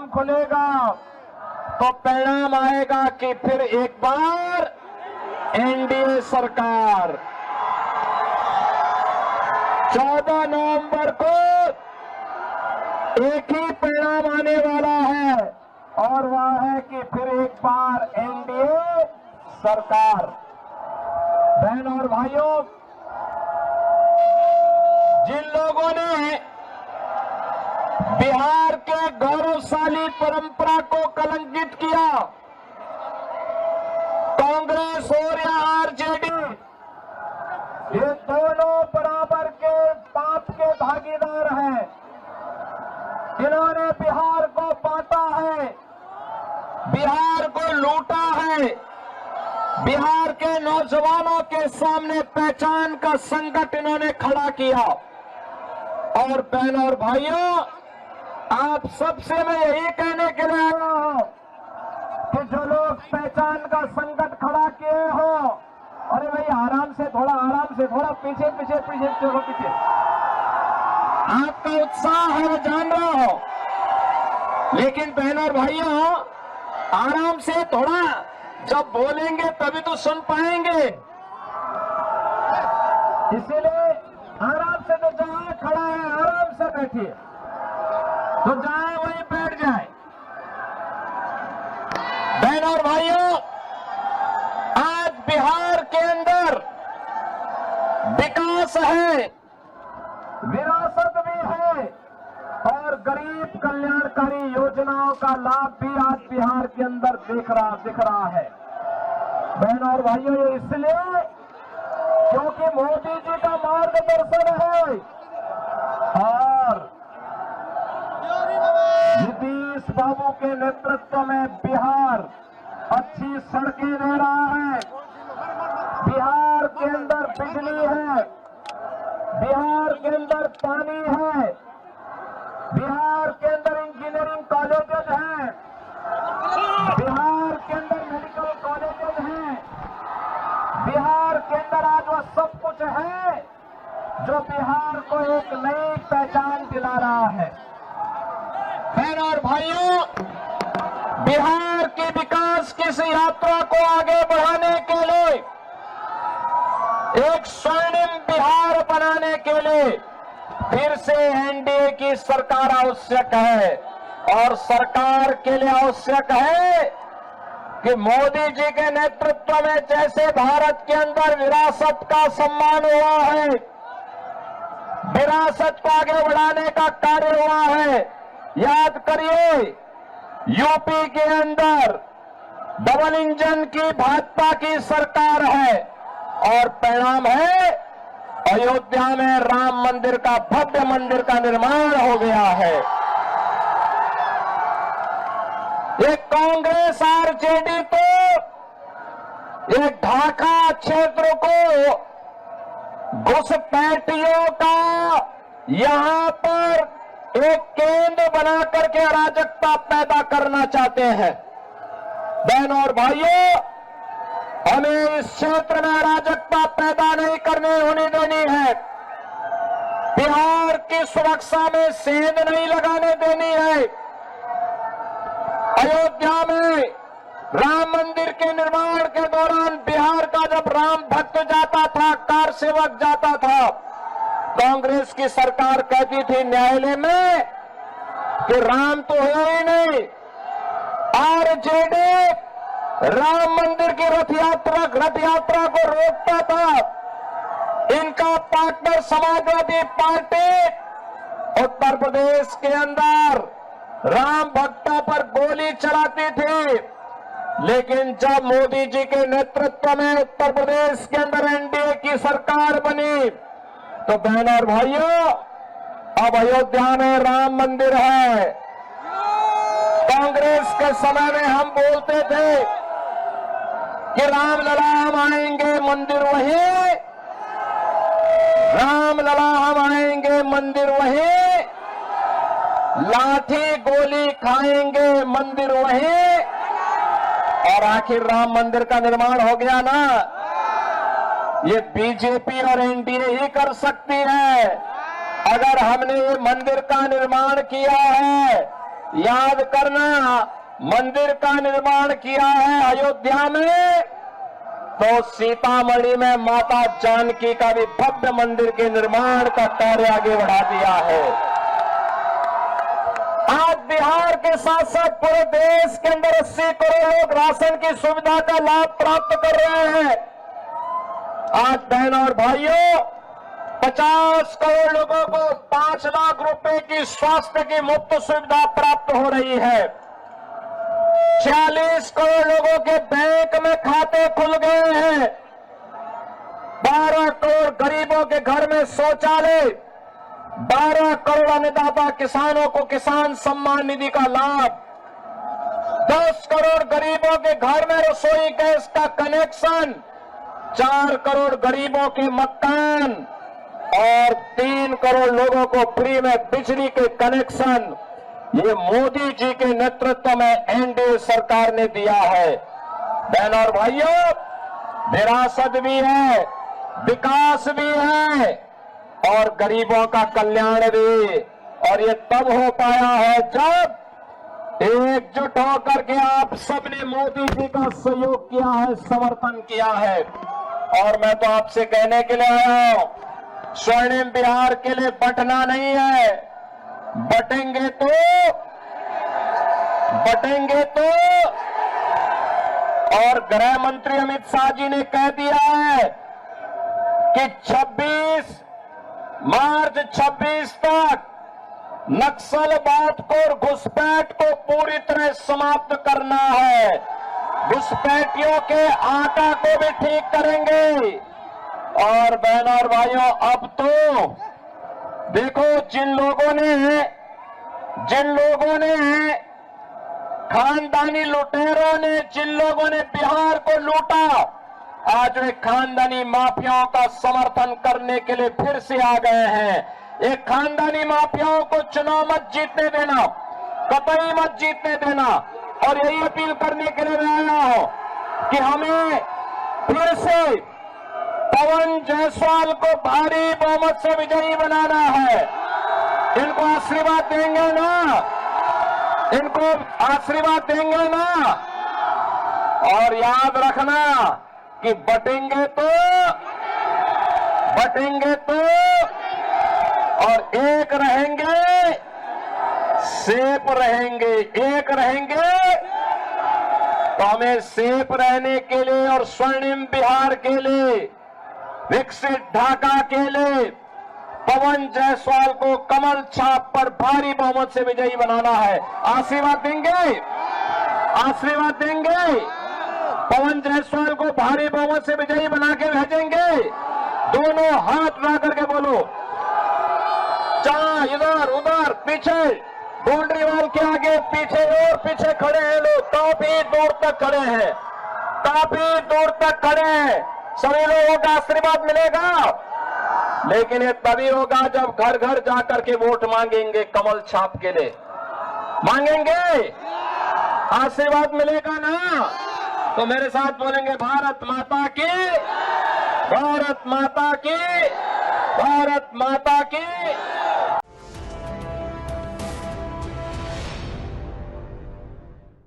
खुलेगा तो परिणाम आएगा कि फिर एक बार एनडीए सरकार 14 नवंबर को एक ही परिणाम आने वाला है और वह है कि फिर एक बार एनडीए सरकार। बहन और भाइयों, जिन लोगों ने बिहार के गौरवशाली परंपरा को कलंकित किया, कांग्रेस और या आरजेडी, ये दोनों बराबर के पाप के भागीदार हैं। इन्होंने बिहार को बांटा है, बिहार को लूटा है, बिहार के नौजवानों के सामने पहचान का संकट इन्होंने खड़ा किया। और बहनों और भाइयों, आप सबसे मैं यही कहने के लिए आया हूं कि जो लोग पहचान का संकट खड़ा किए हो, अरे भाई आराम से थोड़ा पीछे चलो पीछे। आपका उत्साह है मैं जान रहा हूं, लेकिन बहनों और भाइयों आराम से थोड़ा, जब बोलेंगे तभी तो सुन पाएंगे। इसीलिए आराम से, तो जहां खड़ा है आराम से बैठिए, तो जाए वहीं बैठ जाए। बहनों और भाइयों, आज बिहार के अंदर विकास है, विरासत भी है और गरीब कल्याणकारी योजनाओं का लाभ भी आज बिहार के अंदर दिख रहा है। बहनों और भाइयों, ये इसलिए क्योंकि मोदी जी का मार्गदर्शन है और नीतीश बाबू के नेतृत्व में बिहार अच्छी सड़कें दे रहा है, बिहार के अंदर बिजली है, बिहार के अंदर पानी है, बिहार के अंदर इंजीनियरिंग कॉलेजेस हैं, बिहार के अंदर मेडिकल कॉलेजेस हैं, बिहार के अंदर आज वह सब कुछ है जो बिहार को एक नई पहचान दिला रहा है। बहनों और भाइयों, बिहार की विकास की इस यात्रा को आगे बढ़ाने के लिए, एक स्वर्णिम बिहार बनाने के लिए फिर से एनडीए की सरकार आवश्यक है। और सरकार के लिए आवश्यक है कि मोदी जी के नेतृत्व में जैसे भारत के अंदर विरासत का सम्मान हुआ है, विरासत को आगे बढ़ाने का कार्य हुआ है। याद करिए, यूपी के अंदर डबल इंजन की भाजपा की सरकार है और परिणाम है अयोध्या में राम मंदिर का, भव्य मंदिर का निर्माण हो गया है। ये कांग्रेस आरजेडी तो ये ढाका क्षेत्र को घुसपैठियों का यहां पर एक केंद्र बना करके अराजकता पैदा करना चाहते हैं। बहनों और भाइयों, हमें इस क्षेत्र में अराजकता पैदा नहीं होने देनी है। बिहार की सुरक्षा में सेंध नहीं लगाने देनी है। अयोध्या में राम मंदिर के निर्माण के दौरान बिहार का जब राम भक्त जाता था, कार सेवक जाता था, कांग्रेस की सरकार कहती थी न्यायालय में कि राम तो है ही नहीं। आरजेडी राम मंदिर की रथ यात्रा को रोकता था। इनका पार्टनर समाजवादी पार्टी उत्तर प्रदेश के अंदर राम भक्तों पर गोली चलाती थी, लेकिन जब मोदी जी के नेतृत्व में उत्तर प्रदेश के अंदर एनडीए की सरकार बनी तो बहनों और भाइयों, अब अयोध्या में राम मंदिर है। कांग्रेस के समय में हम बोलते थे कि राम लला हम आएंगे मंदिर वहीं, राम लला हम आएंगे मंदिर वहीं, लाठी गोली खाएंगे मंदिर वहीं, और आखिर राम मंदिर का निर्माण हो गया ना। ये बीजेपी और एनडीए ही कर सकती है। अगर हमने ये मंदिर का निर्माण किया है याद करना, मंदिर का निर्माण किया है अयोध्या में, तो सीतामढ़ी में माता जानकी का भी भव्य मंदिर के निर्माण का कार्य आगे बढ़ा दिया है। आज बिहार के साथ साथ पूरे देश के अंदर 80 करोड़ लोग राशन की सुविधा का लाभ प्राप्त कर रहे हैं। आज बहन और भाइयों, 50 करोड़ लोगों को 5 लाख रुपए की स्वास्थ्य की मुफ्त सुविधा प्राप्त हो रही है। 46 करोड़ लोगों के बैंक में खाते खुल गए हैं। 12 करोड़ गरीबों के घर में शौचालय, 12 करोड़ अन्नदाता किसानों को किसान सम्मान निधि का लाभ, 10 करोड़ गरीबों के घर में रसोई गैस का कनेक्शन, 4 करोड़ गरीबों के मकान और 3 करोड़ लोगों को फ्री में बिजली के कनेक्शन, ये मोदी जी के नेतृत्व में एनडीए सरकार ने दिया है। बहन और भाइयों, विरासत भी है, विकास भी है और गरीबों का कल्याण भी। और ये तब हो पाया है जब एकजुट होकर के आप सबने मोदी जी का सहयोग किया है, समर्थन किया है। और मैं तो आपसे कहने के लिए आया हूं, स्वर्णिम बिहार के लिए बंटना नहीं है, बटेंगे तो और गृह मंत्री अमित शाह जी ने कह दिया है कि 26 मार्च तक नक्सलवाद को और घुसपैठ को पूरी तरह समाप्त करना है। घुसपैठियों के आटा को भी ठीक करेंगे। और बहनों और भाइयों, अब तो देखो, जिन लोगों ने खानदानी लुटेरों ने, जिन लोगों ने बिहार को लूटा, आज वे खानदानी माफियाओं का समर्थन करने के लिए फिर से आ गए हैं। एक खानदानी माफियाओं को चुनाव मत जीतने देना, कतई मत जीतने देना। और यही अपील करने के लिए मैं आया हूं कि हमें फिर से पवन जायसवाल को भारी बहुमत से विजयी बनाना है। इनको आशीर्वाद देंगे ना? इनको आशीर्वाद देंगे ना? और याद रखना कि बटेंगे तो और एक रहेंगे, सेफ रहेंगे। एक रहेंगे तो हमें सेफ रहने के लिए और स्वर्णिम बिहार के लिए, विकसित ढाका के लिए पवन जायसवाल को कमल छाप पर भारी बहुमत से विजयी बनाना है। आशीर्वाद देंगे? आशीर्वाद देंगे? पवन जायसवाल को भारी बहुमत से विजयी बना के भेजेंगे। दोनों हाथ उठा करके बोलो। जहां इधर उधर पीछे बाउंड्री वॉल के आगे पीछे और पीछे खड़े हैं लोग, काफी दूर तक खड़े हैं, काफी दूर तक खड़े हैं। सभी लोगों का आशीर्वाद मिलेगा, लेकिन ये तभी होगा जब घर घर जाकर के वोट मांगेंगे। कमल छाप के लिए मांगेंगे, आशीर्वाद मिलेगा ना? तो मेरे साथ बोलेंगे, भारत माता की, भारत माता की, भारत माता की।